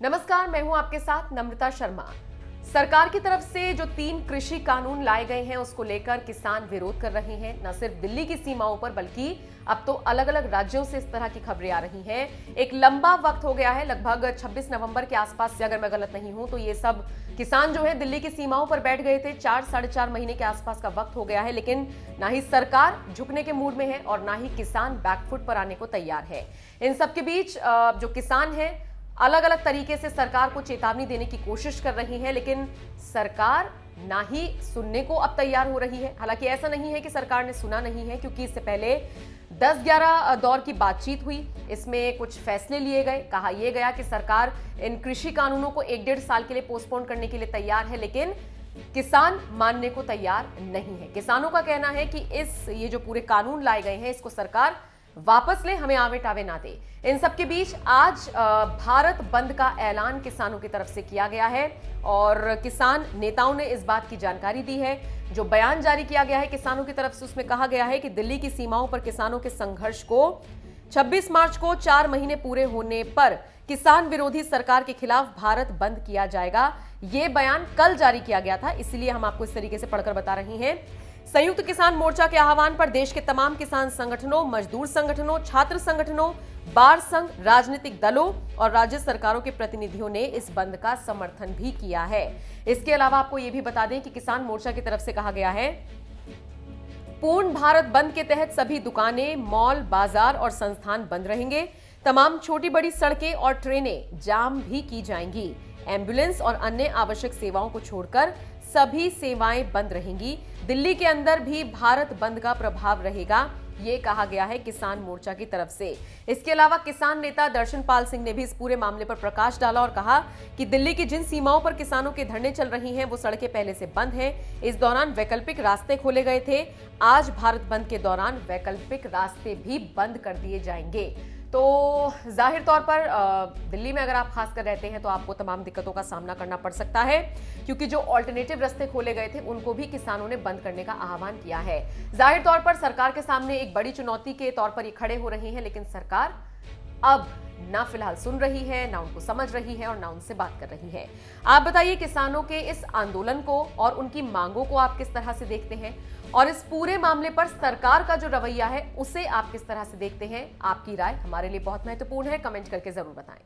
नमस्कार, मैं हूं आपके साथ नम्रता शर्मा। सरकार की तरफ से जो 3 कृषि कानून लाए गए हैं उसको लेकर किसान विरोध कर रहे हैं। न सिर्फ दिल्ली की सीमाओं पर बल्कि अब तो अलग अलग राज्यों से इस तरह की खबरें आ रही हैं। एक लंबा वक्त हो गया है, लगभग 26 नवंबर के आसपास से अगर मैं गलत नहीं हूं तो ये सब किसान जो है दिल्ली की सीमाओं पर बैठ गए थे। 4-4.5 महीने के आसपास का वक्त हो गया है, लेकिन ना ही सरकार झुकने के मूड में है और ना ही किसान बैकफुट पर आने को तैयार है। इन सबके बीच जो किसान है अलग अलग तरीके से सरकार को चेतावनी देने की कोशिश कर रही है, लेकिन सरकार ना ही सुनने को अब तैयार हो रही है। हालांकि ऐसा नहीं है कि सरकार ने सुना नहीं है, क्योंकि इससे पहले 10-11 दौर की बातचीत हुई, इसमें कुछ फैसले लिए गए। कहा यह गया कि सरकार इन कृषि कानूनों को 1-1.5 साल के लिए पोस्टपोन करने के लिए तैयार है, लेकिन किसान मानने को तैयार नहीं है। किसानों का कहना है कि ये जो पूरे कानून लाए गए हैं इसको सरकार वापस ले, हमें आवे टावे ना दे। इन सब के बीच आज भारत बंद का ऐलान किसानों की तरफ से किया गया है और किसान नेताओं ने इस बात की जानकारी दी है। जो बयान जारी किया गया है किसानों की तरफ से, उसमें कहा गया है कि दिल्ली की सीमाओं पर किसानों के संघर्ष को 26 मार्च को 4 महीने पूरे होने पर किसान विरोधी सरकार के खिलाफ भारत बंद किया जाएगा। यह बयान कल जारी किया गया था, इसलिए हम आपको इस तरीके से पढ़कर बता रहे हैं। संयुक्त किसान मोर्चा के आह्वान पर देश के तमाम किसान संगठनों, मजदूर संगठनों, छात्र संगठनों, बार संघ, राजनीतिक दलों और राज्य सरकारों के प्रतिनिधियों ने इस बंद का समर्थन भी किया है। इसके अलावा आपको यह भी बता दें कि किसान मोर्चा की तरफ से कहा गया है, पूर्ण भारत बंद के तहत सभी दुकानें, मॉल, बाजार और संस्थान बंद रहेंगे। तमाम छोटी बड़ी सड़कें और ट्रेनें जाम भी की जाएंगी। एम्बुलेंस और अन्य आवश्यक सेवाओं को छोड़कर सभी सेवाएं बंद रहेंगी। दिल्ली के अंदर भी भारत बंद का प्रभाव रहेगा, ये कहा गया है किसान मोर्चा की तरफ से। इसके अलावा किसान नेता दर्शनपाल सिंह ने भी इस पूरे मामले पर प्रकाश डाला और कहा कि दिल्ली की जिन सीमाओं पर किसानों के धरने चल रही हैं वो सड़कें पहले से बंद हैं। इस दौरान वैकल्पिक रास्ते खोले गए थे। आज भारत बंद के दौरान वैकल्पिक रास्ते भी बंद कर दिए जाएंगे। तो जाहिर तौर पर दिल्ली में अगर आप खासकर रहते हैं तो आपको तमाम दिक्कतों का सामना करना पड़ सकता है, क्योंकि जो ऑल्टरनेटिव रास्ते खोले गए थे उनको भी किसानों ने बंद करने का आह्वान किया है। जाहिर तौर पर सरकार के सामने एक बड़ी चुनौती के तौर पर ये खड़े हो रही हैं, लेकिन सरकार अब ना फिलहाल सुन रही है, ना उनको समझ रही है और ना उनसे बात कर रही है। आप बताइए, किसानों के इस आंदोलन को और उनकी मांगों को आप किस तरह से देखते हैं और इस पूरे मामले पर सरकार का जो रवैया है उसे आप किस तरह से देखते हैं? आपकी राय हमारे लिए बहुत महत्वपूर्ण है, कमेंट करके जरूर बताएं।